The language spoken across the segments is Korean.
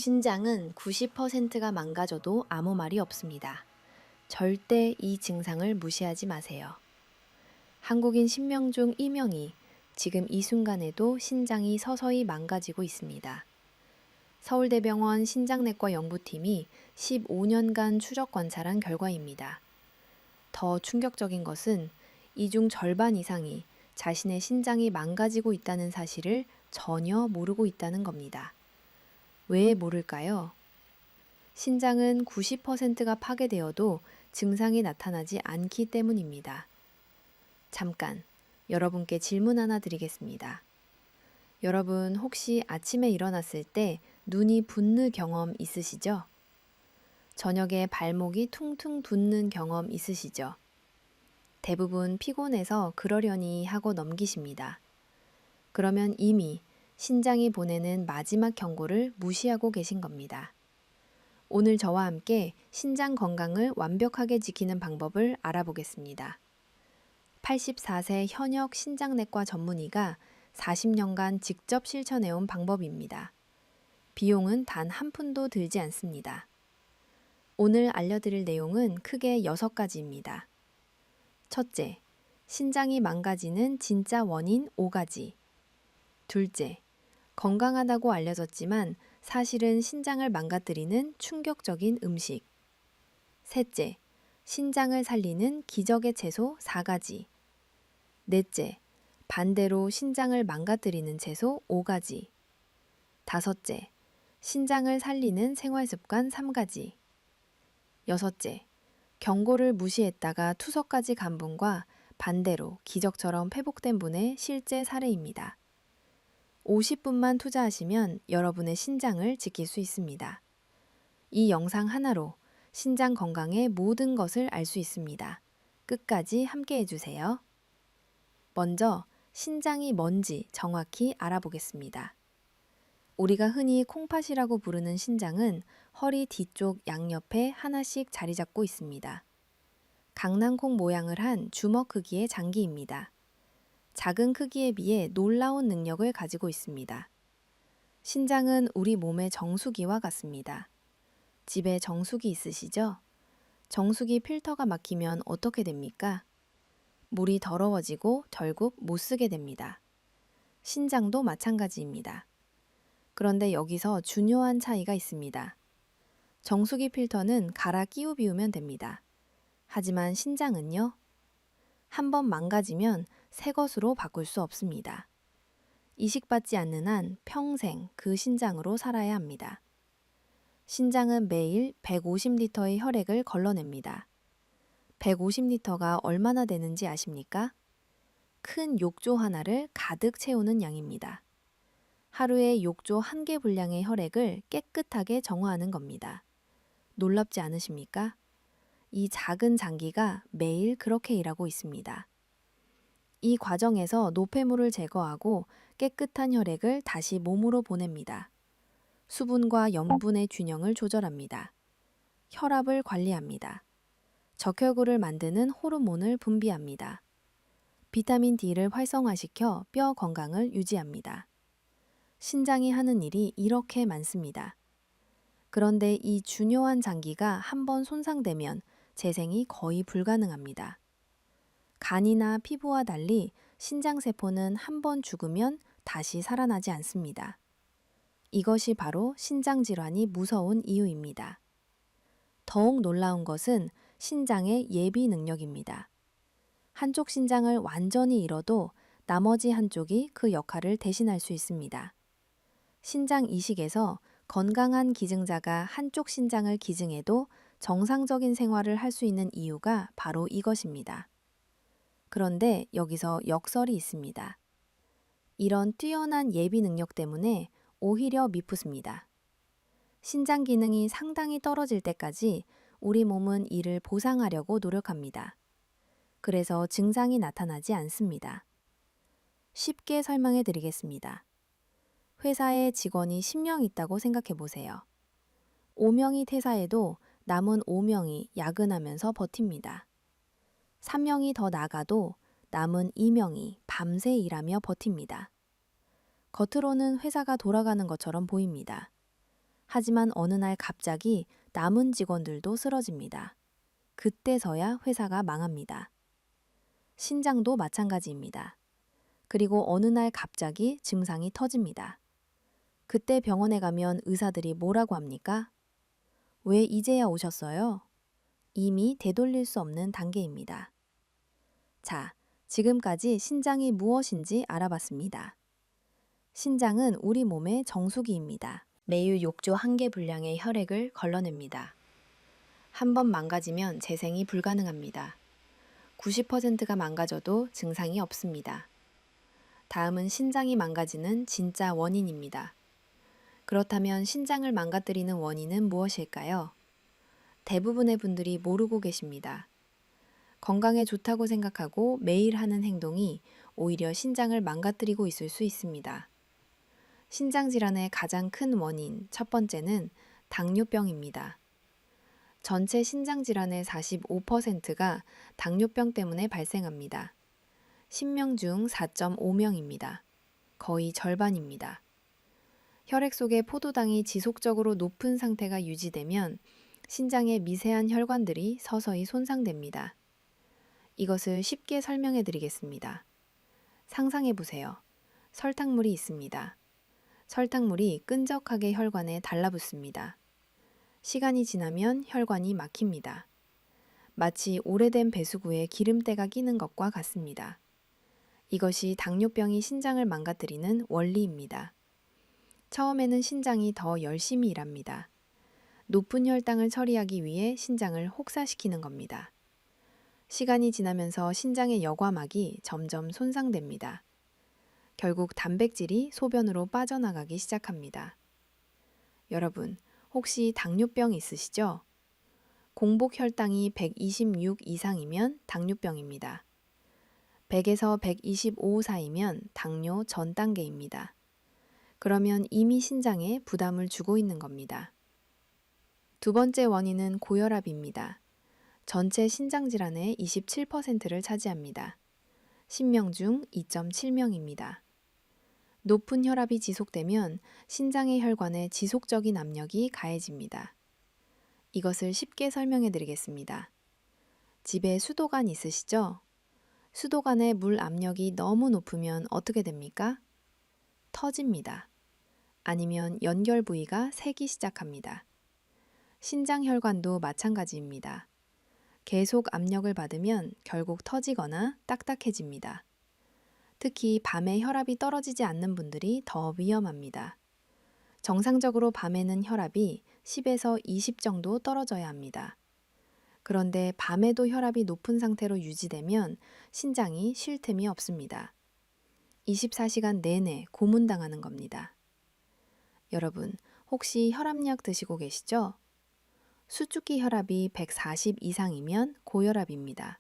신장은 90%가 망가져도 아무 말이 없습니다. 절대 이 증상을 무시하지 마세요. 한국인 10명 중 2명이 지금 이 순간에도 신장이 서서히 망가지고 있습니다. 서울대병원 신장내과 연구팀이 15년간 추적 관찰한 결과입니다. 더 충격적인 것은 이 중 절반 이상이 자신의 신장이 망가지고 있다는 사실을 전혀 모르고 있다는 겁니다. 왜 모를까요? 신장은 90%가 파괴되어도 증상이 나타나지 않기 때문입니다. 잠깐, 여러분께 질문 하나 드리겠습니다. 여러분 혹시 아침에 일어났을 때 눈이 붓는 경험 있으시죠? 저녁에 발목이 퉁퉁 붓는 경험 있으시죠? 대부분 피곤해서 그러려니 하고 넘기십니다. 그러면 이미 신장이 보내는 마지막 경고를 무시하고 계신 겁니다. 오늘 저와 함께 신장 건강을 완벽하게 지키는 방법을 알아보겠습니다. 84세 현역 신장내과 전문의가 40년간 직접 실천해온 방법입니다. 비용은 단 한 푼도 들지 않습니다. 오늘 알려드릴 내용은 크게 6가지입니다. 첫째, 신장이 망가지는 진짜 원인 5가지. 둘째, 건강하다고 알려졌지만 사실은 신장을 망가뜨리는 충격적인 음식. 셋째, 신장을 살리는 기적의 채소 4가지. 넷째, 반대로 신장을 망가뜨리는 채소 5가지. 다섯째, 신장을 살리는 생활습관 3가지. 여섯째, 경고를 무시했다가 투석까지 간 분과 반대로 기적처럼 회복된 분의 실제 사례입니다. 50분만 투자하시면 여러분의 신장을 지킬 수 있습니다. 이 영상 하나로 신장 건강의 모든 것을 알 수 있습니다. 끝까지 함께 해주세요. 먼저 신장이 뭔지 정확히 알아보겠습니다. 우리가 흔히 콩팥이라고 부르는 신장은 허리 뒤쪽 양옆에 하나씩 자리 잡고 있습니다. 강낭콩 모양을 한 주먹 크기의 장기입니다. 작은 크기에 비해 놀라운 능력을 가지고 있습니다. 신장은 우리 몸의 정수기와 같습니다. 집에 정수기 있으시죠? 정수기 필터가 막히면 어떻게 됩니까? 물이 더러워지고 결국 못 쓰게 됩니다. 신장도 마찬가지입니다. 그런데 여기서 중요한 차이가 있습니다. 정수기 필터는 갈아 끼우 비우면 됩니다. 하지만 신장은요? 한번 망가지면 새 것으로 바꿀 수 없습니다. 이식받지 않는 한 평생 그 신장으로 살아야 합니다. 신장은 매일 150리터의 혈액을 걸러냅니다. 150리터가 얼마나 되는지 아십니까? 큰 욕조 하나를 가득 채우는 양입니다. 하루에 욕조 1개 분량의 혈액을 깨끗하게 정화하는 겁니다. 놀랍지 않으십니까? 이 작은 장기가 매일 그렇게 일하고 있습니다. 이 과정에서 노폐물을 제거하고 깨끗한 혈액을 다시 몸으로 보냅니다. 수분과 염분의 균형을 조절합니다. 혈압을 관리합니다. 적혈구를 만드는 호르몬을 분비합니다. 비타민 D를 활성화시켜 뼈 건강을 유지합니다. 신장이 하는 일이 이렇게 많습니다. 그런데 이 중요한 장기가 한번 손상되면 재생이 거의 불가능합니다. 간이나 피부와 달리 신장세포는 한번 죽으면 다시 살아나지 않습니다. 이것이 바로 신장질환이 무서운 이유입니다. 더욱 놀라운 것은 신장의 예비 능력입니다. 한쪽 신장을 완전히 잃어도 나머지 한쪽이 그 역할을 대신할 수 있습니다. 신장 이식에서 건강한 기증자가 한쪽 신장을 기증해도 정상적인 생활을 할 수 있는 이유가 바로 이것입니다. 그런데 여기서 역설이 있습니다. 이런 뛰어난 예비 능력 때문에 오히려 미프습니다. 신장 기능이 상당히 떨어질 때까지 우리 몸은 이를 보상하려고 노력합니다. 그래서 증상이 나타나지 않습니다. 쉽게 설명해 드리겠습니다. 회사에 직원이 10명 있다고 생각해 보세요. 5명이 퇴사해도 남은 5명이 야근하면서 버팁니다. 3명이 더 나가도 남은 2명이 밤새 일하며 버팁니다. 겉으로는 회사가 돌아가는 것처럼 보입니다. 하지만 어느 날 갑자기 남은 직원들도 쓰러집니다. 그때서야 회사가 망합니다. 신장도 마찬가지입니다. 그리고 어느 날 갑자기 증상이 터집니다. 그때 병원에 가면 의사들이 뭐라고 합니까? 왜 이제야 오셨어요? 이미 되돌릴 수 없는 단계입니다. 자, 지금까지 신장이 무엇인지 알아봤습니다. 신장은 우리 몸의 정수기입니다. 매일 욕조 1개 분량의 혈액을 걸러냅니다. 한 번 망가지면 재생이 불가능합니다. 90%가 망가져도 증상이 없습니다. 다음은 신장이 망가지는 진짜 원인입니다. 그렇다면 신장을 망가뜨리는 원인은 무엇일까요? 대부분의 분들이 모르고 계십니다. 건강에 좋다고 생각하고 매일 하는 행동이 오히려 신장을 망가뜨리고 있을 수 있습니다. 신장 질환의 가장 큰 원인, 첫 번째는 당뇨병입니다. 전체 신장 질환의 45%가 당뇨병 때문에 발생합니다. 10명 중 4.5명입니다. 거의 절반입니다. 혈액 속의 포도당이 지속적으로 높은 상태가 유지되면 신장의 미세한 혈관들이 서서히 손상됩니다. 이것을 쉽게 설명해 드리겠습니다. 상상해 보세요. 설탕물이 있습니다. 설탕물이 끈적하게 혈관에 달라붙습니다. 시간이 지나면 혈관이 막힙니다. 마치 오래된 배수구에 기름때가 끼는 것과 같습니다. 이것이 당뇨병이 신장을 망가뜨리는 원리입니다. 처음에는 신장이 더 열심히 일합니다. 높은 혈당을 처리하기 위해 신장을 혹사시키는 겁니다. 시간이 지나면서 신장의 여과막이 점점 손상됩니다. 결국 단백질이 소변으로 빠져나가기 시작합니다. 여러분, 혹시 당뇨병 있으시죠? 공복 혈당이 126 이상이면 당뇨병입니다. 100에서 125 사이면 당뇨 전 단계입니다. 그러면 이미 신장에 부담을 주고 있는 겁니다. 두 번째 원인은 고혈압입니다. 전체 신장 질환의 27%를 차지합니다. 10명 중 2.7명입니다. 높은 혈압이 지속되면 신장의 혈관에 지속적인 압력이 가해집니다. 이것을 쉽게 설명해 드리겠습니다. 집에 수도관 있으시죠? 수도관의 물 압력이 너무 높으면 어떻게 됩니까? 터집니다. 아니면 연결 부위가 새기 시작합니다. 신장 혈관도 마찬가지입니다. 계속 압력을 받으면 결국 터지거나 딱딱해집니다. 특히 밤에 혈압이 떨어지지 않는 분들이 더 위험합니다. 정상적으로 밤에는 혈압이 10에서 20 정도 떨어져야 합니다. 그런데 밤에도 혈압이 높은 상태로 유지되면 신장이 쉴 틈이 없습니다. 24시간 내내 고문당하는 겁니다. 여러분, 혹시 혈압약 드시고 계시죠? 수축기 혈압이 140 이상이면 고혈압입니다.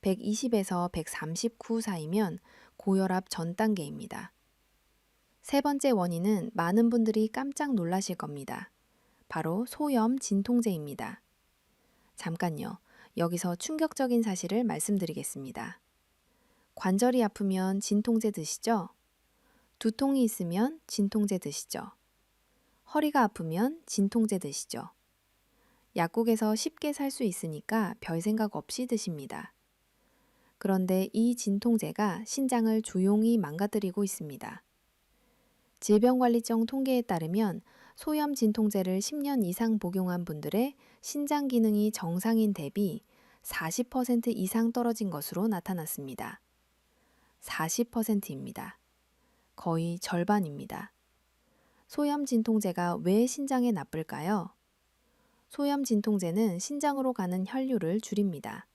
120에서 139 사이면 고혈압 전 단계입니다. 세 번째 원인은 많은 분들이 깜짝 놀라실 겁니다. 바로 소염 진통제입니다. 잠깐요. 여기서 충격적인 사실을 말씀드리겠습니다. 관절이 아프면 진통제 드시죠? 두통이 있으면 진통제 드시죠? 허리가 아프면 진통제 드시죠? 약국에서 쉽게 살 수 있으니까 별 생각 없이 드십니다. 그런데 이 진통제가 신장을 조용히 망가뜨리고 있습니다. 질병관리청 통계에 따르면 소염 진통제를 10년 이상 복용한 분들의 신장 기능이 정상인 대비 40% 이상 떨어진 것으로 나타났습니다. 40%입니다. 거의 절반입니다. 소염 진통제가 왜 신장에 나쁠까요? 소염 진통제는 신장으로 가는 혈류를 줄입니다.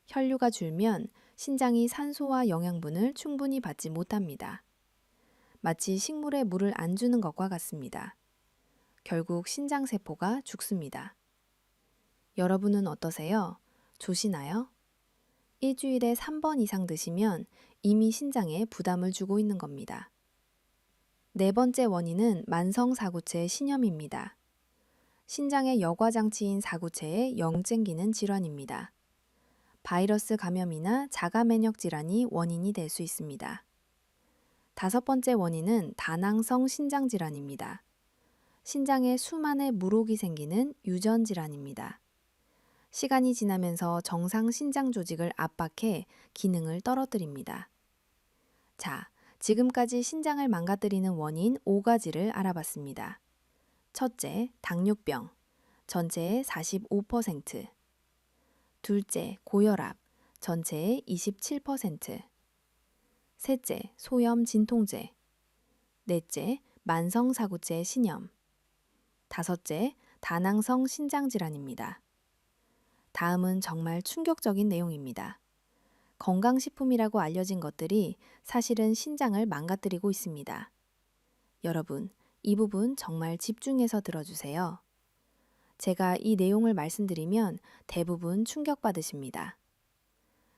혈류가 줄면 신장이 산소와 영양분을 충분히 받지 못합니다. 마치 식물에 물을 안 주는 것과 같습니다. 결국 신장세포가 죽습니다. 여러분은 어떠세요? 조시나요? 일주일에 3번 이상 드시면 이미 신장에 부담을 주고 있는 겁니다. 네 번째 원인은 만성사구체 신염입니다. 신장의 여과장치인 사구체에 영쟁기는 질환입니다. 바이러스 감염이나 자가면역 질환이 원인이 될 수 있습니다. 다섯 번째 원인은 다낭성 신장질환입니다. 신장에 수만의 물혹이 생기는 유전 질환입니다. 시간이 지나면서 정상 신장 조직을 압박해 기능을 떨어뜨립니다. 자, 지금까지 신장을 망가뜨리는 원인 5가지를 알아봤습니다. 첫째, 당뇨병, 전체의 45%. 둘째, 고혈압, 전체의 27%. 셋째, 소염 진통제. 넷째, 만성사구체 신염. 다섯째, 다낭성 신장질환입니다. 다음은 정말 충격적인 내용입니다. 건강식품이라고 알려진 것들이 사실은 신장을 망가뜨리고 있습니다. 여러분, 이 부분 정말 집중해서 들어주세요. 제가 이 내용을 말씀드리면 대부분 충격받으십니다.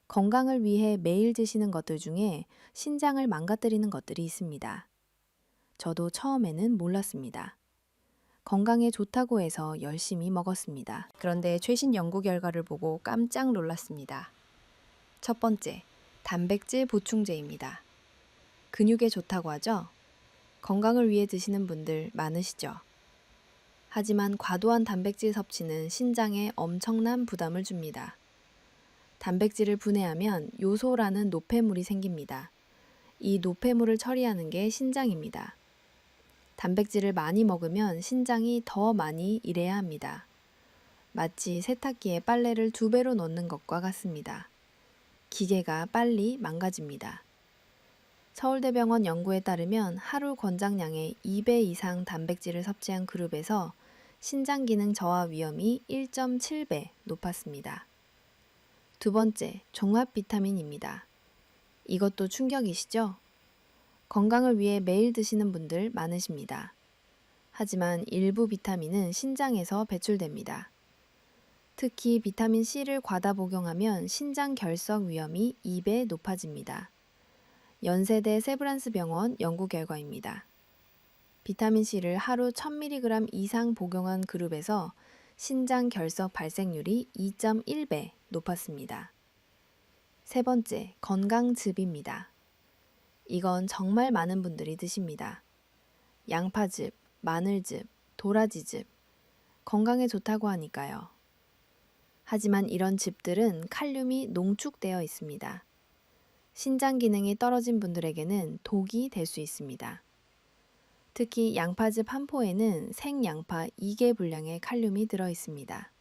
건강을 위해 매일 드시는 것들 중에 신장을 망가뜨리는 것들이 있습니다. 저도 처음에는 몰랐습니다. 건강에 좋다고 해서 열심히 먹었습니다. 그런데 최신 연구 결과를 보고 깜짝 놀랐습니다. 첫 번째, 단백질 보충제입니다. 근육에 좋다고 하죠? 건강을 위해 드시는 분들 많으시죠? 하지만 과도한 단백질 섭취는 신장에 엄청난 부담을 줍니다. 단백질을 분해하면 요소라는 노폐물이 생깁니다. 이 노폐물을 처리하는 게 신장입니다. 단백질을 많이 먹으면 신장이 더 많이 일해야 합니다. 마치 세탁기에 빨래를 2배로 넣는 것과 같습니다. 기계가 빨리 망가집니다. 서울대병원 연구에 따르면 하루 권장량의 2배 이상 단백질을 섭취한 그룹에서 신장 기능 저하 위험이 1.7배 높았습니다. 두 번째, 종합 비타민입니다. 이것도 충격이시죠? 건강을 위해 매일 드시는 분들 많으십니다. 하지만 일부 비타민은 신장에서 배출됩니다. 특히 비타민 C를 과다 복용하면 신장 결석 위험이 2배 높아집니다. 연세대 세브란스 병원 연구 결과입니다. 비타민 C를 하루 1000mg 이상 복용한 그룹에서 신장 결석 발생률이 2.1배 높았습니다. 세 번째, 건강즙입니다. 이건 정말 많은 분들이 드십니다. 양파즙, 마늘즙, 도라지즙, 건강에 좋다고 하니까요. 하지만 이런 즙들은 칼륨이 농축되어 있습니다. 신장 기능이 떨어진 분들에게는 독이 될 수 있습니다. 특히 양파즙 한 포에는 생양파 2개 분량의 칼륨이 들어 있습니다.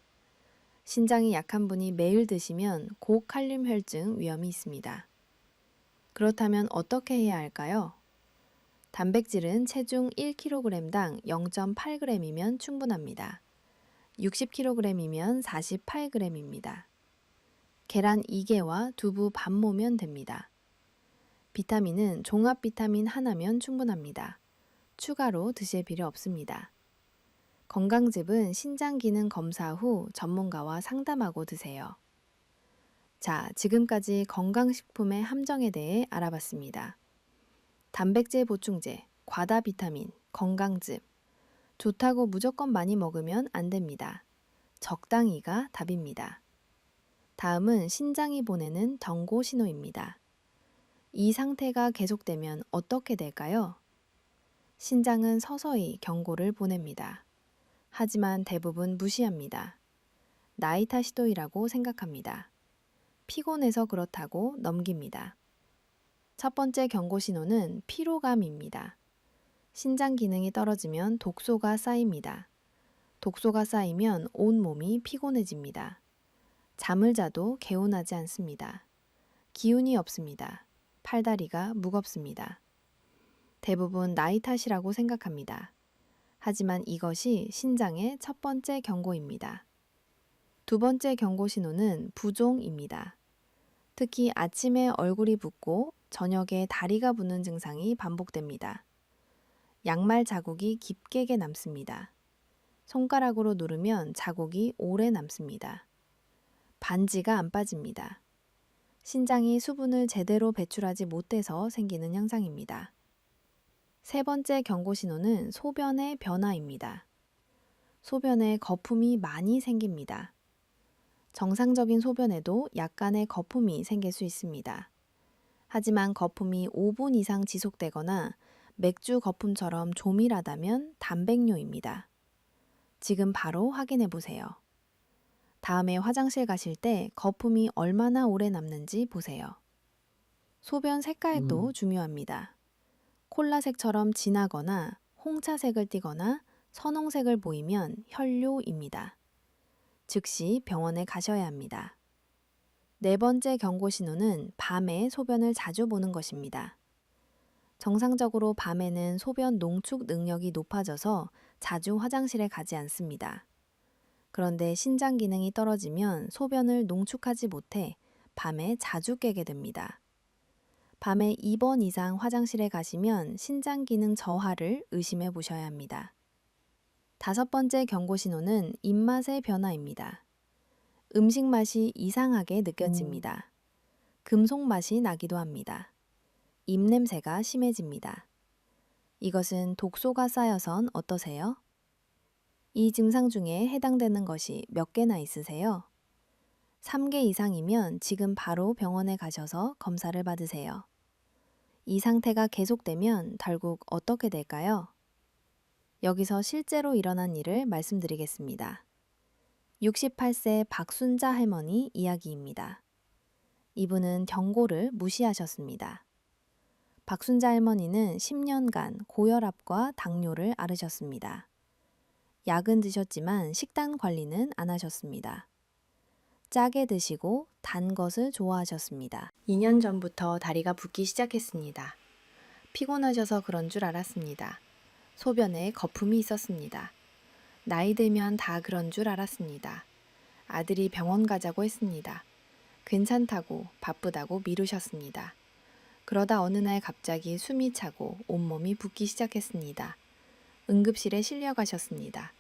신장이 약한 분이 매일 드시면 고칼륨 혈증 위험이 있습니다. 그렇다면 어떻게 해야 할까요? 단백질은 체중 1kg당 0.8g이면 충분합니다. 60kg이면 48g입니다. 계란 2개와 두부 반 모면 됩니다. 비타민은 종합 비타민 하나면 충분합니다. 추가로 드실 필요 없습니다. 건강즙은 신장 기능 검사 후 전문가와 상담하고 드세요. 자, 지금까지 건강식품의 함정에 대해 알아봤습니다. 단백질 보충제, 과다 비타민, 건강즙. 좋다고 무조건 많이 먹으면 안 됩니다. 적당히가 답입니다. 다음은 신장이 보내는 경고 신호입니다. 이 상태가 계속되면 어떻게 될까요? 신장은 서서히 경고를 보냅니다. 하지만 대부분 무시합니다. 나이 탓이도이라고 생각합니다. 피곤해서 그렇다고 넘깁니다. 첫 번째 경고 신호는 피로감입니다. 신장 기능이 떨어지면 독소가 쌓입니다. 독소가 쌓이면 온 몸이 피곤해집니다. 잠을 자도 개운하지 않습니다. 기운이 없습니다. 팔다리가 무겁습니다. 대부분 나이 탓이라고 생각합니다. 하지만 이것이 신장의 첫 번째 경고입니다. 두 번째 경고 신호는 부종입니다. 특히 아침에 얼굴이 붓고 저녁에 다리가 붓는 증상이 반복됩니다. 양말 자국이 깊게 남습니다. 손가락으로 누르면 자국이 오래 남습니다. 반지가 안 빠집니다. 신장이 수분을 제대로 배출하지 못해서 생기는 현상입니다. 세 번째 경고 신호는 소변의 변화입니다. 소변에 거품이 많이 생깁니다. 정상적인 소변에도 약간의 거품이 생길 수 있습니다. 하지만 거품이 5분 이상 지속되거나 맥주 거품처럼 조밀하다면 단백뇨입니다. 지금 바로 확인해 보세요. 다음에 화장실 가실 때 거품이 얼마나 오래 남는지 보세요. 소변 색깔도 중요합니다. 콜라색처럼 진하거나 홍차색을 띠거나 선홍색을 보이면 혈뇨입니다. 즉시 병원에 가셔야 합니다. 네 번째 경고 신호는 밤에 소변을 자주 보는 것입니다. 정상적으로 밤에는 소변 농축 능력이 높아져서 자주 화장실에 가지 않습니다. 그런데 신장 기능이 떨어지면 소변을 농축하지 못해 밤에 자주 깨게 됩니다. 밤에 2번 이상 화장실에 가시면 신장 기능 저하를 의심해 보셔야 합니다. 다섯 번째 경고 신호는 입맛의 변화입니다. 음식 맛이 이상하게 느껴집니다. 금속 맛이 나기도 합니다. 입냄새가 심해집니다. 이것은 독소가 쌓여선 어떠세요? 이 증상 중에 해당되는 것이 몇 개나 있으세요? 3개 이상이면 지금 바로 병원에 가셔서 검사를 받으세요. 이 상태가 계속되면 결국 어떻게 될까요? 여기서 실제로 일어난 일을 말씀드리겠습니다. 68세 박순자 할머니 이야기입니다. 이분은 경고를 무시하셨습니다. 박순자 할머니는 10년간 고혈압과 당뇨를 앓으셨습니다. 약은 드셨지만 식단 관리는 안 하셨습니다. 짜게 드시고 단 것을 좋아하셨습니다. 2년 전부터 다리가 붓기 시작했습니다. 피곤하셔서 그런 줄 알았습니다. 소변에 거품이 있었습니다. 나이 들면 다 그런 줄 알았습니다. 아들이 병원 가자고 했습니다. 괜찮다고 바쁘다고 미루셨습니다. 그러다 어느 날 갑자기 숨이 차고 온몸이 붓기 시작했습니다. 응급실에 실려가셨습니다.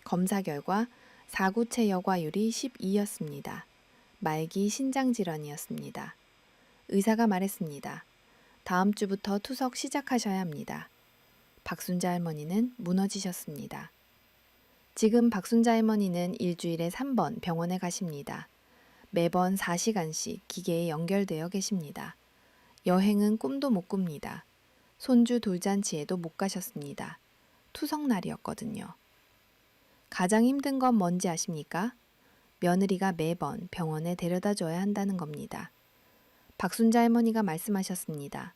검사 결과 4구체 여과율이 12였습니다. 말기 신장질환이었습니다. 의사가 말했습니다. 다음 주부터 투석 시작하셔야 합니다. 박순자 할머니는 무너지셨습니다. 지금 박순자 할머니는 일주일에 3번 병원에 가십니다. 매번 4시간씩 기계에 연결되어 계십니다. 여행은 꿈도 못 꿉니다. 손주 돌잔치에도 못 가셨습니다. 투석날이었거든요. 가장 힘든 건 뭔지 아십니까? 며느리가 매번 병원에 데려다 줘야 한다는 겁니다. 박순자 할머니가 말씀하셨습니다.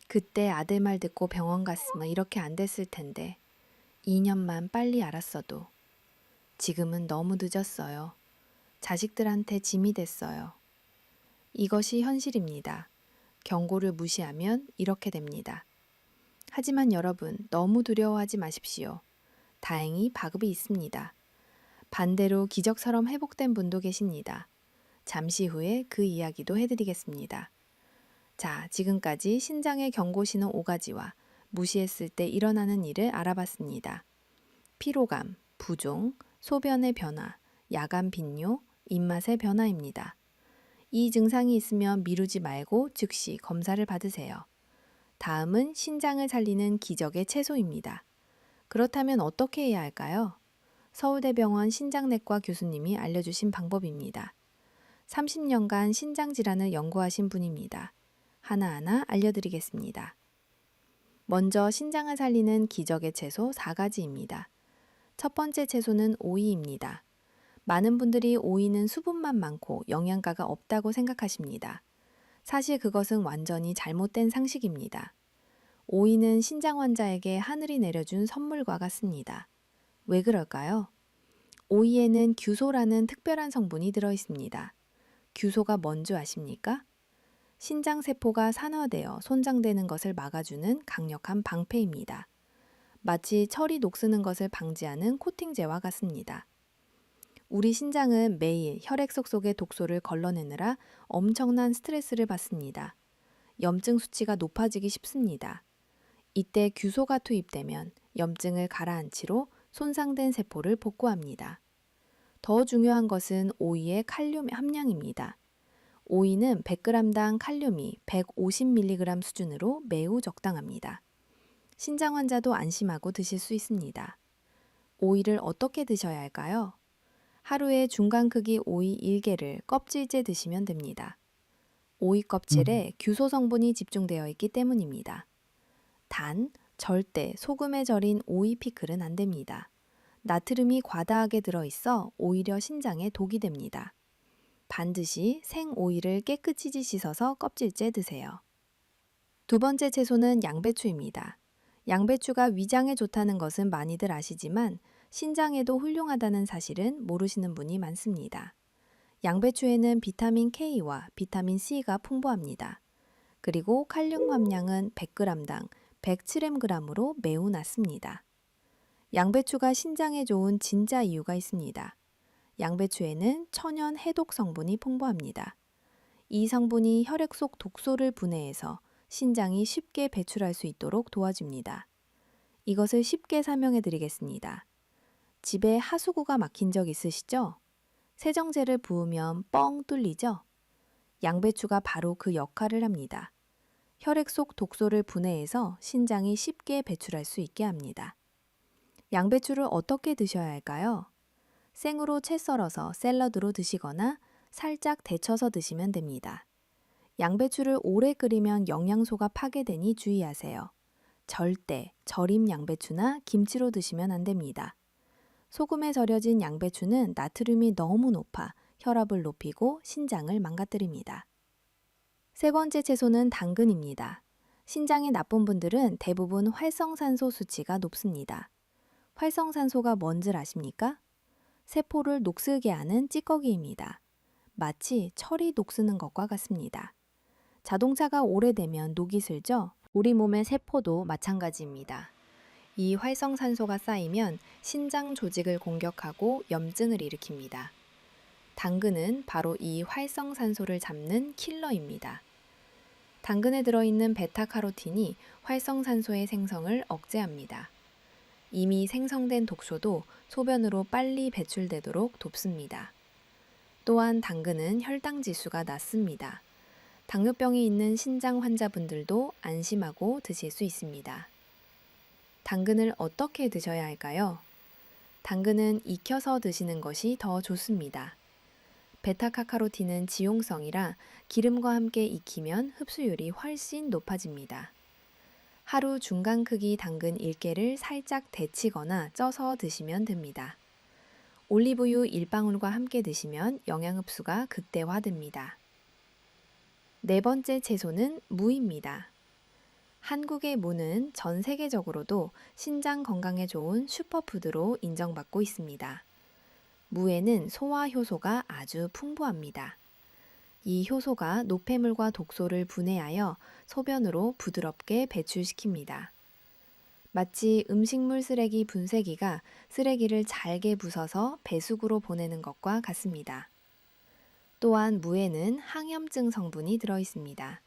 그때 아들 말 듣고 병원 갔으면 이렇게 안 됐을 텐데 2년만 빨리 알았어도 지금은 너무 늦었어요. 자식들한테 짐이 됐어요. 이것이 현실입니다. 경고를 무시하면 이렇게 됩니다. 하지만 여러분 너무 두려워하지 마십시오. 다행히 방법이 있습니다. 반대로 기적처럼 회복된 분도 계십니다. 잠시 후에 그 이야기도 해드리겠습니다. 자, 지금까지 신장의 경고 신호 5가지와 무시했을 때 일어나는 일을 알아봤습니다. 피로감, 부종, 소변의 변화, 야간 빈뇨, 입맛의 변화입니다. 이 증상이 있으면 미루지 말고 즉시 검사를 받으세요. 다음은 신장을 살리는 기적의 채소입니다. 그렇다면 어떻게 해야 할까요? 서울대병원 신장내과 교수님이 알려주신 방법입니다. 30년간 신장질환을 연구하신 분입니다. 하나하나 알려드리겠습니다. 먼저 신장을 살리는 기적의 채소 4가지입니다. 첫 번째 채소는 오이입니다. 많은 분들이 오이는 수분만 많고 영양가가 없다고 생각하십니다. 사실 그것은 완전히 잘못된 상식입니다. 오이는 신장 환자에게 하늘이 내려준 선물과 같습니다. 왜 그럴까요? 오이에는 규소라는 특별한 성분이 들어 있습니다. 규소가 뭔지 아십니까? 신장세포가 산화되어 손상되는 것을 막아주는 강력한 방패입니다. 마치 철이 녹쓰는 것을 방지하는 코팅제와 같습니다. 우리 신장은 매일 혈액속 속의 독소를 걸러내느라 엄청난 스트레스를 받습니다. 염증 수치가 높아지기 쉽습니다. 이때 규소가 투입되면 염증을 가라앉히로 손상된 세포를 복구합니다. 더 중요한 것은 오이의 칼륨 함량입니다. 오이는 100g당 칼륨이 150mg 수준으로 매우 적당합니다. 신장 환자도 안심하고 드실 수 있습니다. 오이를 어떻게 드셔야 할까요? 하루에 중간 크기 오이 1개를 껍질째 드시면 됩니다. 오이 껍질에 규소 성분이 집중되어 있기 때문입니다. 단, 절대 소금에 절인 오이 피클은 안 됩니다. 나트륨이 과다하게 들어있어 오히려 신장에 독이 됩니다. 반드시 생 오이를 깨끗이 씻어서 껍질째 드세요. 두 번째 채소는 양배추입니다. 양배추가 위장에 좋다는 것은 많이들 아시지만 신장에도 훌륭하다는 사실은 모르시는 분이 많습니다. 양배추에는 비타민 K와 비타민 C가 풍부합니다. 그리고 칼륨 함량은 100g당 107mg으로 매우 낮습니다. 양배추가 신장에 좋은 진짜 이유가 있습니다. 양배추에는 천연 해독 성분이 풍부합니다. 이 성분이 혈액 속 독소를 분해해서 신장이 쉽게 배출할 수 있도록 도와줍니다. 이것을 쉽게 설명해 드리겠습니다. 집에 하수구가 막힌 적 있으시죠? 세정제를 부으면 뻥 뚫리죠? 양배추가 바로 그 역할을 합니다. 혈액 속 독소를 분해해서 신장이 쉽게 배출할 수 있게 합니다. 양배추를 어떻게 드셔야 할까요? 생으로 채 썰어서 샐러드로 드시거나 살짝 데쳐서 드시면 됩니다. 양배추를 오래 끓이면 영양소가 파괴되니 주의하세요. 절대 절임 양배추나 김치로 드시면 안 됩니다. 소금에 절여진 양배추는 나트륨이 너무 높아 혈압을 높이고 신장을 망가뜨립니다. 세 번째 채소는 당근입니다. 신장이 나쁜 분들은 대부분 활성산소 수치가 높습니다. 활성산소가 뭔지 아십니까? 세포를 녹슬게 하는 찌꺼기입니다. 마치 철이 녹쓰는 것과 같습니다. 자동차가 오래되면 녹이 슬죠? 우리 몸의 세포도 마찬가지입니다. 이 활성산소가 쌓이면 신장 조직을 공격하고 염증을 일으킵니다. 당근은 바로 이 활성산소를 잡는 킬러입니다. 당근에 들어있는 베타카로틴이 활성산소의 생성을 억제합니다. 이미 생성된 독소도 소변으로 빨리 배출되도록 돕습니다. 또한 당근은 혈당 지수가 낮습니다. 당뇨병이 있는 신장 환자분들도 안심하고 드실 수 있습니다. 당근을 어떻게 드셔야 할까요? 당근은 익혀서 드시는 것이 더 좋습니다. 베타카카로틴은 지용성이라 기름과 함께 익히면 흡수율이 훨씬 높아집니다. 하루 중간 크기 당근 1개를 살짝 데치거나 쪄서 드시면 됩니다. 올리브유 1방울과 함께 드시면 영양 흡수가 극대화됩니다. 네 번째 채소는 무입니다. 한국의 무는 전 세계적으로도 신장 건강에 좋은 슈퍼푸드로 인정받고 있습니다. 무에는 소화 효소가 아주 풍부합니다. 이 효소가 노폐물과 독소를 분해하여 소변으로 부드럽게 배출시킵니다. 마치 음식물 쓰레기 분쇄기가 쓰레기를 잘게 부숴서 배수구로 보내는 것과 같습니다. 또한 무에는 항염증 성분이 들어있습니다.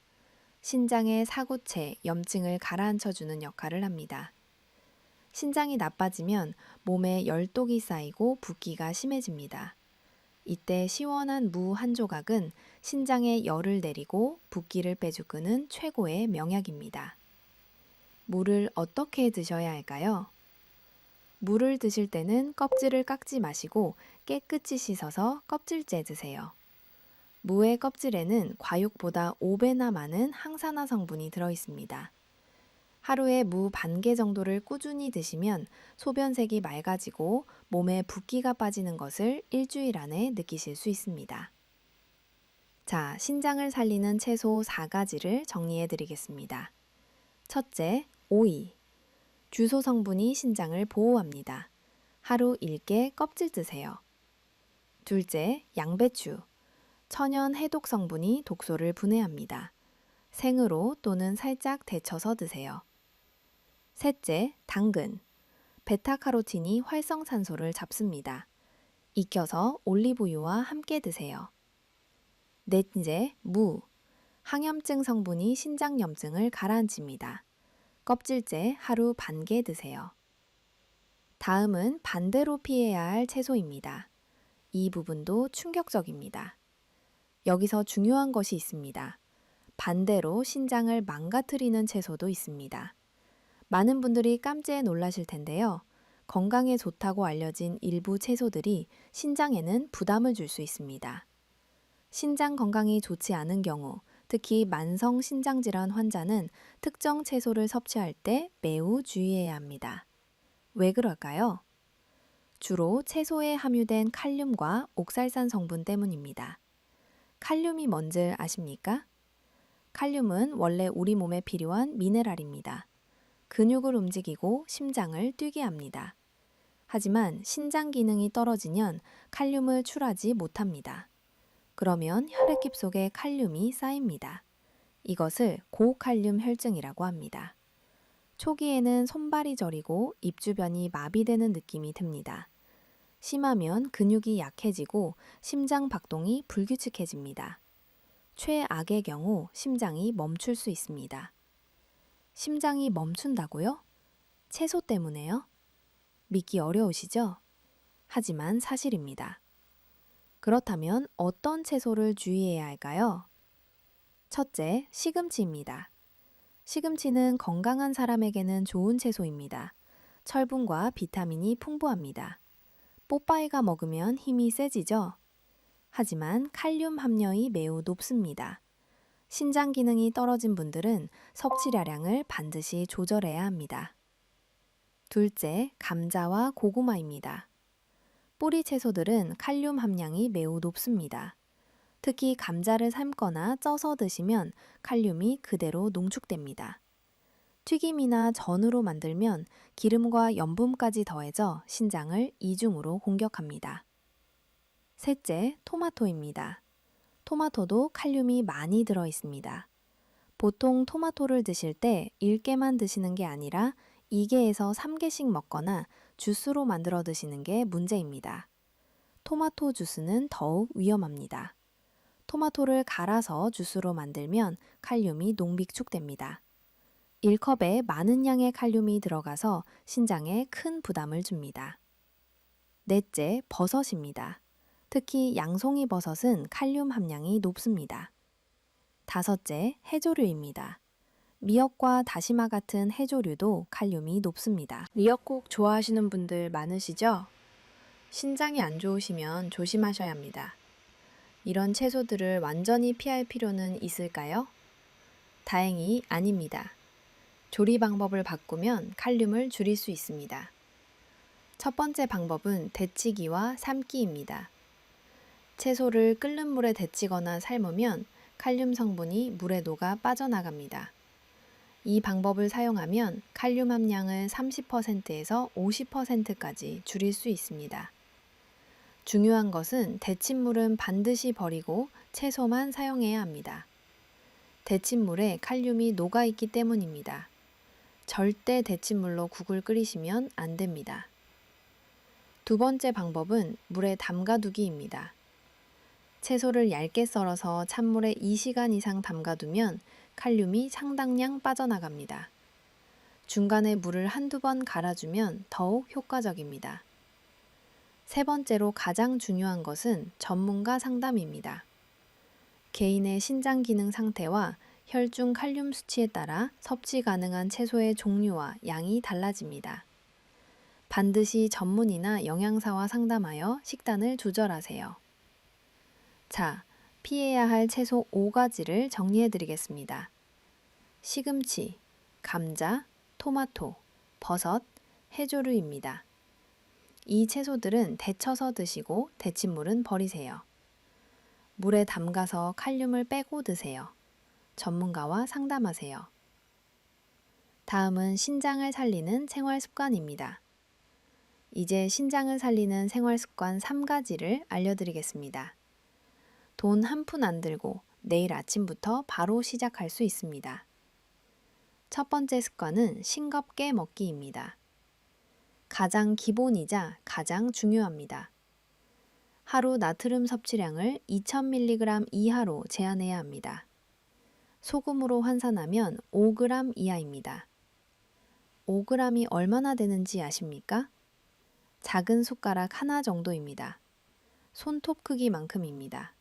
신장의 사고체, 염증을 가라앉혀주는 역할을 합니다. 신장이 나빠지면 몸에 열독이 쌓이고 붓기가 심해집니다. 이때 시원한 무 한 조각은 신장에 열을 내리고 붓기를 빼주는 최고의 명약입니다. 무를 어떻게 드셔야 할까요? 무를 드실 때는 껍질을 깎지 마시고 깨끗이 씻어서 껍질째 드세요. 무의 껍질에는 과육보다 5배나 많은 항산화 성분이 들어있습니다. 하루에 무 반 개 정도를 꾸준히 드시면 소변색이 맑아지고 몸에 붓기가 빠지는 것을 일주일 안에 느끼실 수 있습니다. 자, 신장을 살리는 채소 4가지를 정리해 드리겠습니다. 첫째, 오이. 주소 성분이 신장을 보호합니다. 하루 1개 껍질 드세요. 둘째, 양배추. 천연 해독 성분이 독소를 분해합니다. 생으로 또는 살짝 데쳐서 드세요. 셋째, 당근. 베타카로틴이 활성산소를 잡습니다. 익혀서 올리브유와 함께 드세요. 넷째, 무. 항염증 성분이 신장염증을 가라앉힙니다. 껍질째 하루 반 개 드세요. 다음은 반대로 피해야 할 채소입니다. 이 부분도 충격적입니다. 여기서 중요한 것이 있습니다. 반대로 신장을 망가뜨리는 채소도 있습니다. 많은 분들이 깜짝 놀라실 텐데요. 건강에 좋다고 알려진 일부 채소들이 신장에는 부담을 줄 수 있습니다. 신장 건강이 좋지 않은 경우, 특히 만성 신장질환 환자는 특정 채소를 섭취할 때 매우 주의해야 합니다. 왜 그럴까요? 주로 채소에 함유된 칼륨과 옥살산 성분 때문입니다. 칼륨이 뭔지 아십니까? 칼륨은 원래 우리 몸에 필요한 미네랄입니다. 근육을 움직이고 심장을 뛰게 합니다. 하지만 신장 기능이 떨어지면 칼륨을 출하지 못합니다. 그러면 혈액 속에 칼륨이 쌓입니다. 이것을 고칼륨 혈증이라고 합니다. 초기에는 손발이 저리고 입 주변이 마비되는 느낌이 듭니다. 심하면 근육이 약해지고 심장 박동이 불규칙해집니다. 최악의 경우 심장이 멈출 수 있습니다. 심장이 멈춘다고요? 채소 때문에요? 믿기 어려우시죠? 하지만 사실입니다. 그렇다면 어떤 채소를 주의해야 할까요? 첫째, 시금치입니다. 시금치는 건강한 사람에게는 좋은 채소입니다. 철분과 비타민이 풍부합니다. 뽀빠이가 먹으면 힘이 세지죠? 하지만 칼륨 함량이 매우 높습니다. 신장 기능이 떨어진 분들은 섭취량을 반드시 조절해야 합니다. 둘째, 감자와 고구마입니다. 뿌리 채소들은 칼륨 함량이 매우 높습니다. 특히 감자를 삶거나 쪄서 드시면 칼륨이 그대로 농축됩니다. 튀김이나 전으로 만들면 기름과 염분까지 더해져 신장을 이중으로 공격합니다. 셋째, 토마토입니다. 토마토도 칼륨이 많이 들어 있습니다. 보통 토마토를 드실 때 1개만 드시는 게 아니라 2개에서 3개씩 먹거나 주스로 만들어 드시는 게 문제입니다. 토마토 주스는 더욱 위험합니다. 토마토를 갈아서 주스로 만들면 칼륨이 농비축됩니다. 1컵에 많은 양의 칼륨이 들어가서 신장에 큰 부담을 줍니다. 넷째, 버섯입니다. 특히 양송이 버섯은 칼륨 함량이 높습니다. 다섯째, 해조류입니다. 미역과 다시마 같은 해조류도 칼륨이 높습니다. 미역국 좋아하시는 분들 많으시죠? 신장이 안 좋으시면 조심하셔야 합니다. 이런 채소들을 완전히 피할 필요는 있을까요? 다행히 아닙니다. 조리 방법을 바꾸면 칼륨을 줄일 수 있습니다. 첫 번째 방법은 데치기와 삶기입니다. 채소를 끓는 물에 데치거나 삶으면 칼륨 성분이 물에 녹아 빠져나갑니다. 이 방법을 사용하면 칼륨 함량을 30%에서 50%까지 줄일 수 있습니다. 중요한 것은 데친 물은 반드시 버리고 채소만 사용해야 합니다. 데친 물에 칼륨이 녹아있기 때문입니다. 절대 데친 물로 국을 끓이시면 안 됩니다. 두 번째 방법은 물에 담가두기입니다. 채소를 얇게 썰어서 찬물에 2시간 이상 담가두면 칼륨이 상당량 빠져나갑니다. 중간에 물을 한두 번 갈아주면 더욱 효과적입니다. 세 번째로 가장 중요한 것은 전문가 상담입니다. 개인의 신장 기능 상태와 혈중 칼륨 수치에 따라 섭취 가능한 채소의 종류와 양이 달라집니다. 반드시 전문의나 영양사와 상담하여 식단을 조절하세요. 자, 피해야 할 채소 5가지를 정리해 드리겠습니다. 시금치, 감자, 토마토, 버섯, 해조류입니다. 이 채소들은 데쳐서 드시고 데친 물은 버리세요. 물에 담가서 칼륨을 빼고 드세요. 전문가와 상담하세요. 다음은 신장을 살리는 생활 습관입니다. 이제 신장을 살리는 생활 습관 3가지를 알려드리겠습니다. 돈 한 푼 안 들고 내일 아침부터 바로 시작할 수 있습니다. 첫 번째 습관은 싱겁게 먹기입니다. 가장 기본이자 가장 중요합니다. 하루 나트륨 섭취량을 2000mg 이하로 제한해야 합니다. 소금으로 환산하면 5g 이하입니다. 5g이 얼마나 되는지 아십니까? 작은 숟가락 하나 정도입니다. 손톱 크기만큼입니다.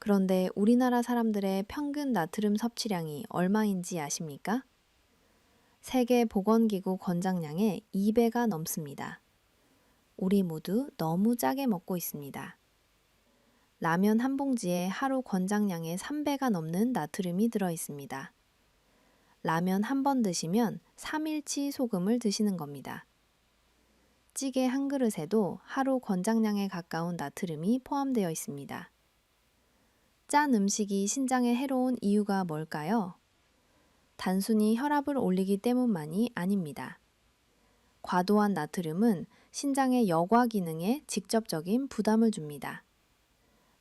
그런데 우리나라 사람들의 평균 나트륨 섭취량이 얼마인지 아십니까? 세계보건기구 권장량의 2배가 넘습니다. 우리 모두 너무 짜게 먹고 있습니다. 라면 한 봉지에 하루 권장량의 3배가 넘는 나트륨이 들어 있습니다. 라면 한 번 드시면 3일치 소금을 드시는 겁니다. 찌개 한 그릇에도 하루 권장량에 가까운 나트륨이 포함되어 있습니다. 짠 음식이 신장에 해로운 이유가 뭘까요? 단순히 혈압을 올리기 때문만이 아닙니다. 과도한 나트륨은 신장의 여과 기능에 직접적인 부담을 줍니다.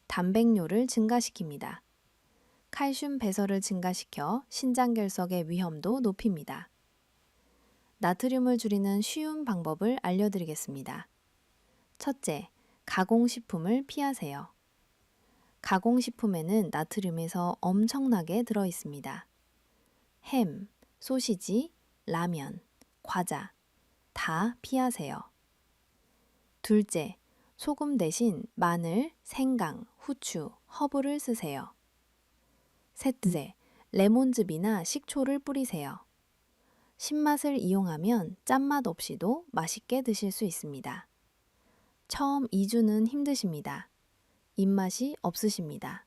단백뇨를 증가시킵니다. 칼슘 배설을 증가시켜 신장결석의 위험도 높입니다. 나트륨을 줄이는 쉬운 방법을 알려드리겠습니다. 첫째, 가공식품을 피하세요. 가공식품에는 나트륨에서 엄청나게 들어 있습니다. 햄, 소시지, 라면, 과자, 다 피하세요. 둘째, 소금 대신 마늘, 생강, 후추, 허브를 쓰세요. 셋째, 레몬즙이나 식초를 뿌리세요. 신맛을 이용하면 짠맛 없이도 맛있게 드실 수 있습니다. 처음 2주는 힘드십니다. 입맛이 없으십니다.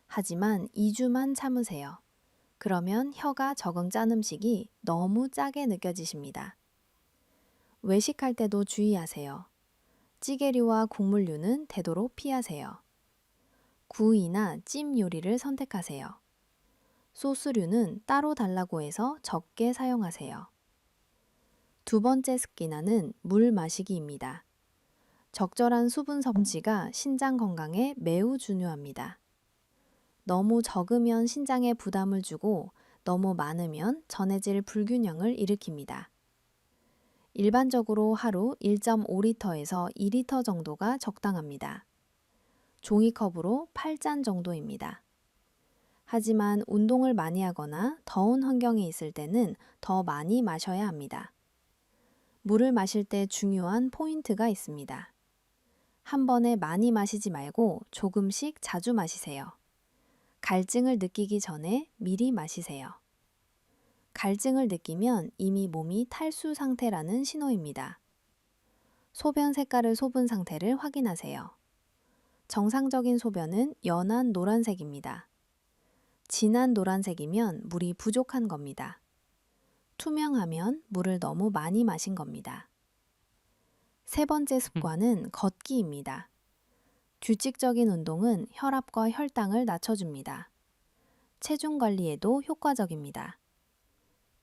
하지만 2주만 참으세요. 그러면 혀가 적응 짠 음식이 너무 짜게 느껴지십니다. 외식할 때도 주의하세요. 찌개류와 국물류는 되도록 피하세요. 구이나 찜 요리를 선택하세요. 소스류는 따로 달라고 해서 적게 사용하세요. 두 번째 습기나는 물 마시기입니다. 적절한 수분 섭취가 신장 건강에 매우 중요합니다. 너무 적으면 신장에 부담을 주고 너무 많으면 전해질 불균형을 일으킵니다. 일반적으로 하루 1.5리터에서 2리터 정도가 적당합니다. 종이컵으로 8잔 정도입니다. 하지만 운동을 많이 하거나 더운 환경에 있을 때는 더 많이 마셔야 합니다. 물을 마실 때 중요한 포인트가 있습니다. 한 번에 많이 마시지 말고 조금씩 자주 마시세요. 갈증을 느끼기 전에 미리 마시세요. 갈증을 느끼면 이미 몸이 탈수 상태라는 신호입니다. 소변 색깔을 소분 상태를 확인하세요. 정상적인 소변은 연한 노란색입니다. 진한 노란색이면 물이 부족한 겁니다. 투명하면 물을 너무 많이 마신 겁니다. 세 번째 습관은 걷기입니다. 규칙적인 운동은 혈압과 혈당을 낮춰줍니다. 체중 관리에도 효과적입니다.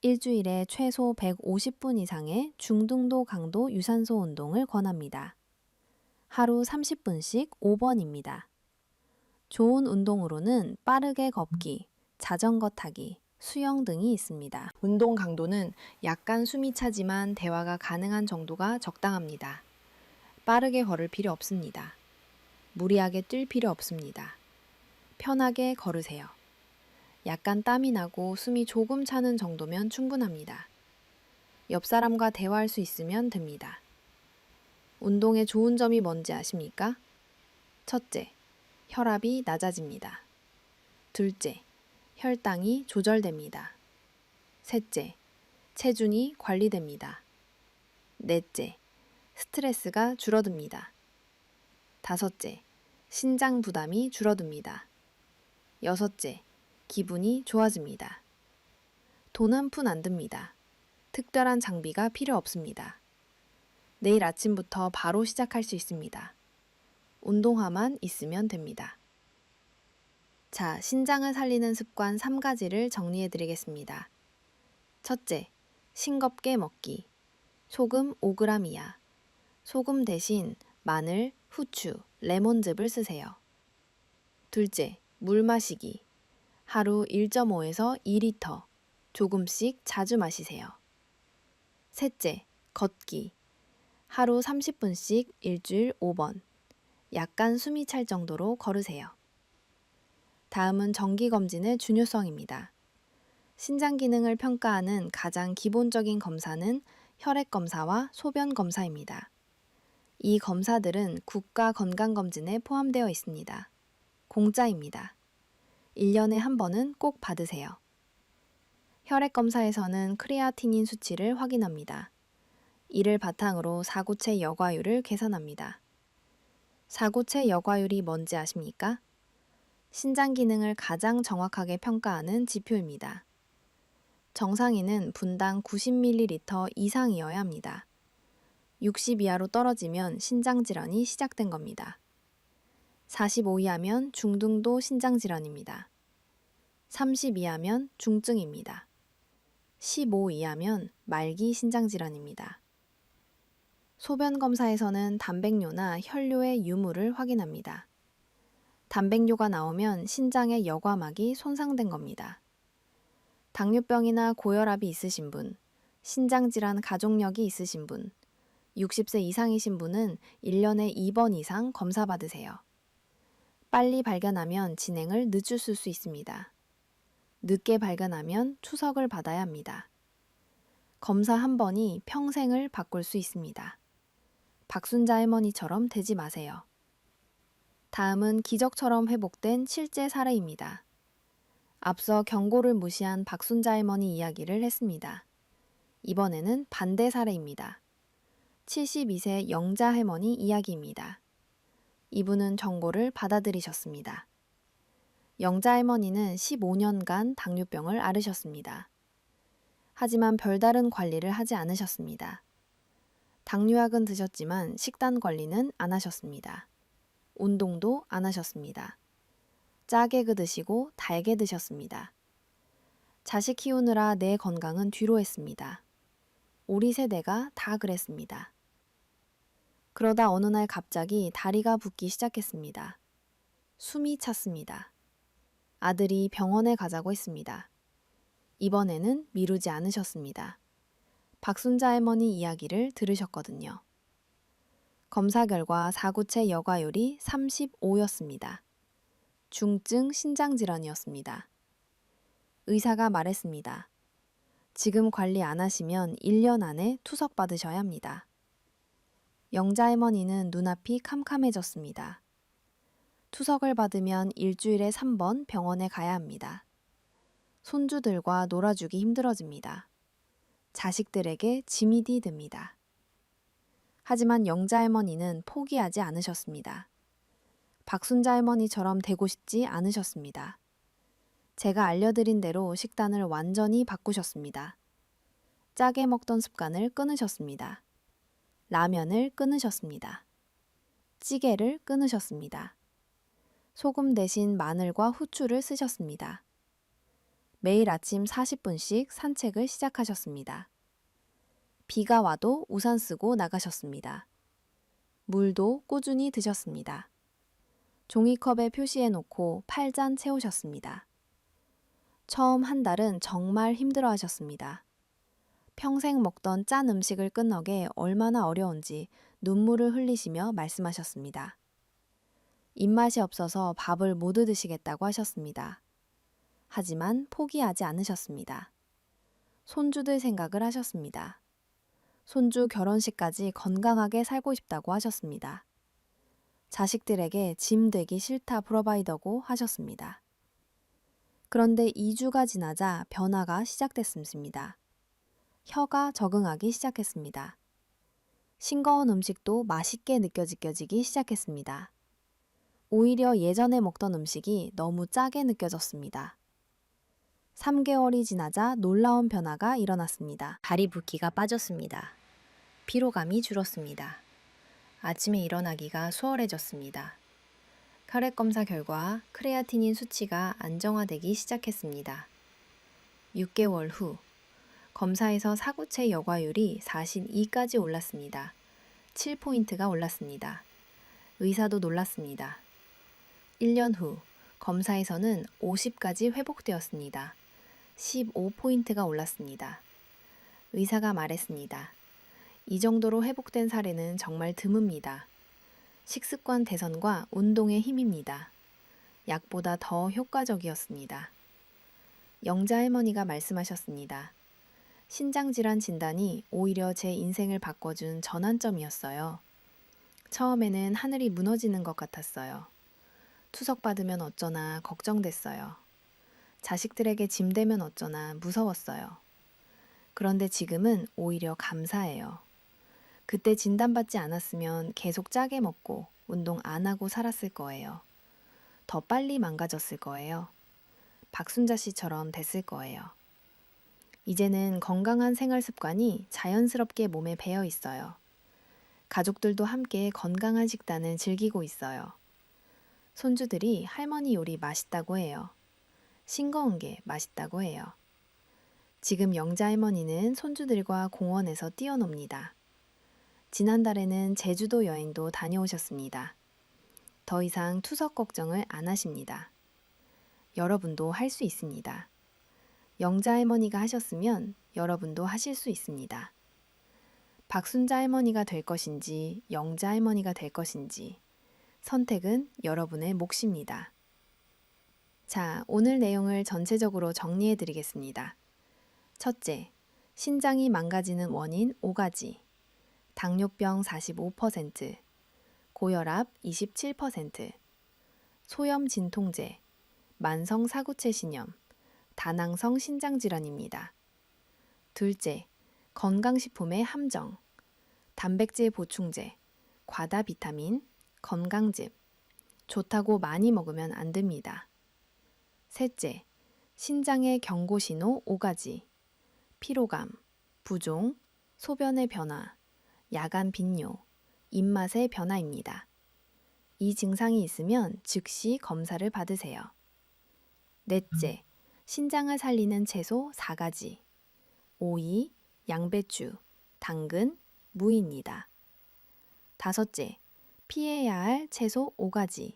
일주일에 최소 150분 이상의 중등도 강도 유산소 운동을 권합니다. 하루 30분씩 5번입니다. 좋은 운동으로는 빠르게 걷기, 자전거 타기, 수영 등이 있습니다. 운동 강도는 약간 숨이 차지만 대화가 가능한 정도가 적당합니다. 빠르게 걸을 필요 없습니다. 무리하게 뛸 필요 없습니다. 편하게 걸으세요. 약간 땀이 나고 숨이 조금 차는 정도면 충분합니다. 옆 사람과 대화할 수 있으면 됩니다. 운동의 좋은 점이 뭔지 아십니까? 첫째, 혈압이 낮아집니다. 둘째, 혈당이 조절됩니다. 셋째, 체중이 관리됩니다. 넷째, 스트레스가 줄어듭니다. 다섯째, 신장 부담이 줄어듭니다. 여섯째, 기분이 좋아집니다. 돈 한 푼 안 듭니다. 특별한 장비가 필요 없습니다. 내일 아침부터 바로 시작할 수 있습니다. 운동화만 있으면 됩니다. 자, 신장을 살리는 습관 3가지를 정리해 드리겠습니다. 첫째, 싱겁게 먹기. 소금 5g 이하. 소금 대신 마늘, 후추, 레몬즙을 쓰세요. 둘째, 물 마시기. 하루 1.5에서 2리터. 조금씩 자주 마시세요. 셋째, 걷기. 하루 30분씩 일주일 5번. 약간 숨이 찰 정도로 걸으세요. 다음은 정기검진의 중요성입니다. 신장 기능을 평가하는 가장 기본적인 검사는 혈액검사와 소변검사입니다. 이 검사들은 국가건강검진에 포함되어 있습니다. 공짜입니다. 1년에 한 번은 꼭 받으세요. 혈액검사에서는 크레아티닌 수치를 확인합니다. 이를 바탕으로 사구체 여과율을 계산합니다. 사고체 여과율이 뭔지 아십니까? 신장 기능을 가장 정확하게 평가하는 지표입니다. 정상인은 분당 90ml 이상이어야 합니다. 60 이하로 떨어지면 신장질환이 시작된 겁니다. 45 이하면 중등도 신장질환입니다. 30 이하면 중증입니다. 15 이하면 말기 신장질환입니다. 소변 검사에서는 단백뇨나 혈뇨의 유무를 확인합니다. 단백뇨가 나오면 신장의 여과막이 손상된 겁니다. 당뇨병이나 고혈압이 있으신 분, 신장질환 가족력이 있으신 분, 60세 이상이신 분은 1년에 2번 이상 검사 받으세요. 빨리 발견하면 진행을 늦추실 수 있습니다. 늦게 발견하면 투석을 받아야 합니다. 검사 한 번이 평생을 바꿀 수 있습니다. 박순자 할머니처럼 되지 마세요. 다음은 기적처럼 회복된 실제 사례입니다. 앞서 경고를 무시한 박순자 할머니 이야기를 했습니다. 이번에는 반대 사례입니다. 72세 영자 할머니 이야기입니다. 이분은 정보를 받아들이셨습니다. 영자 할머니는 15년간 당뇨병을 앓으셨습니다. 하지만 별다른 관리를 하지 않으셨습니다. 당뇨약은 드셨지만 식단 관리는 안 하셨습니다. 운동도 안 하셨습니다. 짜게 드시고 달게 드셨습니다. 자식 키우느라 내 건강은 뒤로 했습니다. 우리 세대가 다 그랬습니다. 그러다 어느 날 갑자기 다리가 붓기 시작했습니다. 숨이 찼습니다. 아들이 병원에 가자고 했습니다. 이번에는 미루지 않으셨습니다. 박순자 할머니 이야기를 들으셨거든요. 검사 결과 사구체 여과율이 35였습니다. 중증 신장질환이었습니다. 의사가 말했습니다. 지금 관리 안 하시면 1년 안에 투석 받으셔야 합니다. 영자 할머니는 눈앞이 캄캄해졌습니다. 투석을 받으면 일주일에 3번 병원에 가야 합니다. 손주들과 놀아주기 힘들어집니다. 자식들에게 짐이 듭니다. 하지만 영자 할머니는 포기하지 않으셨습니다. 박순자 할머니처럼 되고 싶지 않으셨습니다. 제가 알려드린 대로 식단을 완전히 바꾸셨습니다. 짜게 먹던 습관을 끊으셨습니다. 라면을 끊으셨습니다. 찌개를 끊으셨습니다. 소금 대신 마늘과 후추를 쓰셨습니다. 매일 아침 40분씩 산책을 시작하셨습니다. 비가 와도 우산 쓰고 나가셨습니다. 물도 꾸준히 드셨습니다. 종이컵에 표시해 놓고 8잔 채우셨습니다. 처음 한 달은 정말 힘들어 하셨습니다. 평생 먹던 짠 음식을 끊는 얼마나 어려운지 눈물을 흘리시며 말씀하셨습니다. 입맛이 없어서 밥을 못 드시겠다고 하셨습니다. 하지만 포기하지 않으셨습니다. 손주들 생각을 하셨습니다. 손주 결혼식까지 건강하게 살고 싶다고 하셨습니다. 자식들에게 짐 되기 싫다 프로바이더고 하셨습니다. 그런데 2주가 지나자 변화가 시작됐습니다. 혀가 적응하기 시작했습니다. 싱거운 음식도 맛있게 느껴지기 시작했습니다. 오히려 예전에 먹던 음식이 너무 짜게 느껴졌습니다. 3개월이 지나자 놀라운 변화가 일어났습니다. 다리 붓기가 빠졌습니다. 피로감이 줄었습니다. 아침에 일어나기가 수월해졌습니다. 혈액 검사 결과 크레아티닌 수치가 안정화되기 시작했습니다. 6개월 후 검사에서 사구체 여과율이 42까지 올랐습니다. 7포인트가 올랐습니다. 의사도 놀랐습니다. 1년 후 검사에서는 50까지 회복되었습니다. 15포인트가 올랐습니다. 의사가 말했습니다. 이 정도로 회복된 사례는 정말 드뭅니다. 식습관 개선과 운동의 힘입니다. 약보다 더 효과적이었습니다. 영자 할머니가 말씀하셨습니다. 신장질환 진단이 오히려 제 인생을 바꿔준 전환점이었어요. 처음에는 하늘이 무너지는 것 같았어요. 투석받으면 어쩌나 걱정됐어요. 자식들에게 짐 되면 어쩌나 무서웠어요. 그런데 지금은 오히려 감사해요. 그때 진단받지 않았으면 계속 짜게 먹고 운동 안 하고 살았을 거예요. 더 빨리 망가졌을 거예요. 박순자 씨처럼 됐을 거예요. 이제는 건강한 생활 습관이 자연스럽게 몸에 배어 있어요. 가족들도 함께 건강한 식단을 즐기고 있어요. 손주들이 할머니 요리 맛있다고 해요. 싱거운 게 맛있다고 해요. 지금 영자 할머니는 손주들과 공원에서 뛰어놉니다. 지난달에는 제주도 여행도 다녀오셨습니다. 더 이상 투석 걱정을 안 하십니다. 여러분도 할 수 있습니다. 영자 할머니가 하셨으면 여러분도 하실 수 있습니다. 박순자 할머니가 될 것인지 영자 할머니가 될 것인지 선택은 여러분의 몫입니다. 자, 오늘 내용을 전체적으로 정리해 드리겠습니다. 첫째, 신장이 망가지는 원인 5가지. 당뇨병 45%, 고혈압 27%, 소염 진통제, 만성 사구체 신염, 다낭성 신장질환입니다. 둘째, 건강식품의 함정, 단백질 보충제, 과다 비타민, 건강즙, 좋다고 많이 먹으면 안 됩니다. 셋째, 신장의 경고신호 5가지, 피로감, 부종, 소변의 변화, 야간 빈뇨, 입맛의 변화입니다. 이 증상이 있으면 즉시 검사를 받으세요. 넷째, 신장을 살리는 채소 4가지, 오이, 양배추, 당근, 무입니다. 다섯째, 피해야 할 채소 5가지,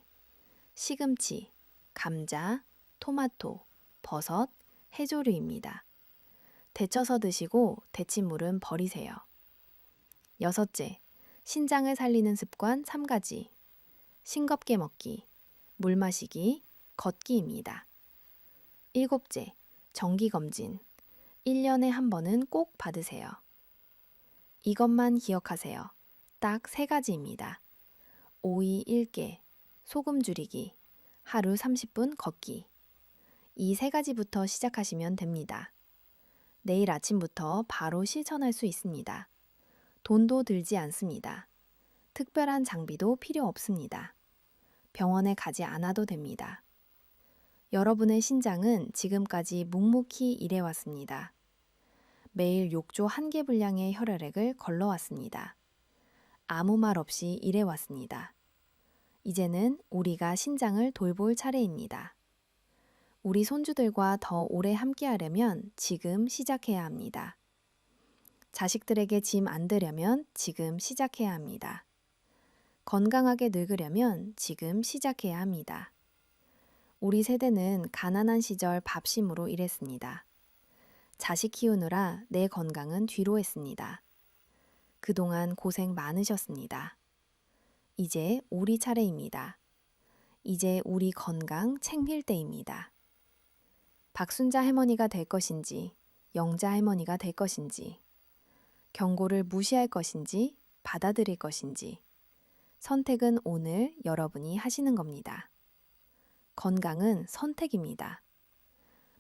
시금치, 감자, 토마토, 버섯, 해조류입니다. 데쳐서 드시고 데친 물은 버리세요. 여섯째, 신장을 살리는 습관 3가지, 싱겁게 먹기, 물 마시기, 걷기입니다. 일곱째, 정기검진, 1년에 한 번은 꼭 받으세요. 이것만 기억하세요. 딱 3가지입니다. 오이 1개, 소금 줄이기, 하루 30분 걷기. 이 3가지부터 시작하시면 됩니다. 내일 아침부터 바로 실천할 수 있습니다. 돈도 들지 않습니다. 특별한 장비도 필요 없습니다. 병원에 가지 않아도 됩니다. 여러분의 신장은 지금까지 묵묵히 일해왔습니다. 매일 욕조 1개 분량의 혈액을 걸러왔습니다. 아무 말 없이 일해왔습니다. 이제는 우리가 신장을 돌볼 차례입니다. 우리 손주들과 더 오래 함께하려면 지금 시작해야 합니다. 자식들에게 짐 안 되려면 지금 시작해야 합니다. 건강하게 늙으려면 지금 시작해야 합니다. 우리 세대는 가난한 시절 밥심으로 일했습니다. 자식 키우느라 내 건강은 뒤로 했습니다. 그동안 고생 많으셨습니다. 이제 우리 차례입니다. 이제 우리 건강 챙길 때입니다. 박순자 할머니가 될 것인지, 영자 할머니가 될 것인지, 경고를 무시할 것인지, 받아들일 것인지, 선택은 오늘 여러분이 하시는 겁니다. 건강은 선택입니다.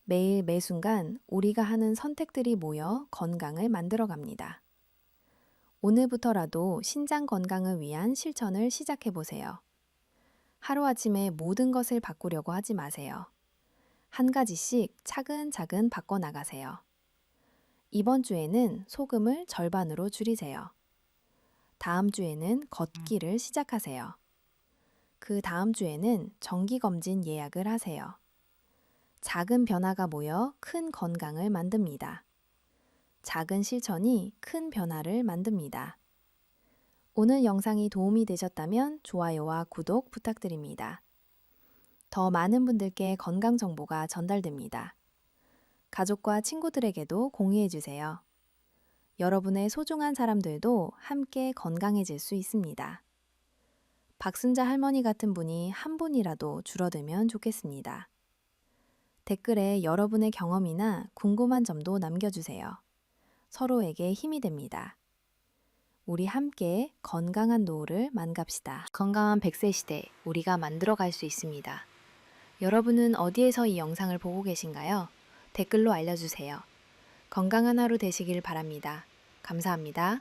매일 매순간 우리가 하는 선택들이 모여 건강을 만들어 갑니다. 오늘부터라도 신장 건강을 위한 실천을 시작해 보세요. 하루아침에 모든 것을 바꾸려고 하지 마세요. 한 가지씩 차근차근 바꿔 나가세요. 이번 주에는 소금을 절반으로 줄이세요. 다음 주에는 걷기를 시작하세요. 그 다음 주에는 정기검진 예약을 하세요. 작은 변화가 모여 큰 건강을 만듭니다. 작은 실천이 큰 변화를 만듭니다. 오늘 영상이 도움이 되셨다면 좋아요와 구독 부탁드립니다. 더 많은 분들께 건강 정보가 전달됩니다. 가족과 친구들에게도 공유해 주세요. 여러분의 소중한 사람들도 함께 건강해질 수 있습니다. 박순자 할머니 같은 분이 한 분이라도 줄어들면 좋겠습니다. 댓글에 여러분의 경험이나 궁금한 점도 남겨주세요. 서로에게 힘이 됩니다. 우리 함께 건강한 노후를 만갑시다. 건강한 100세 시대 우리가 만들어갈 수 있습니다. 여러분은 어디에서 이 영상을 보고 계신가요? 댓글로 알려주세요. 건강한 하루 되시길 바랍니다. 감사합니다.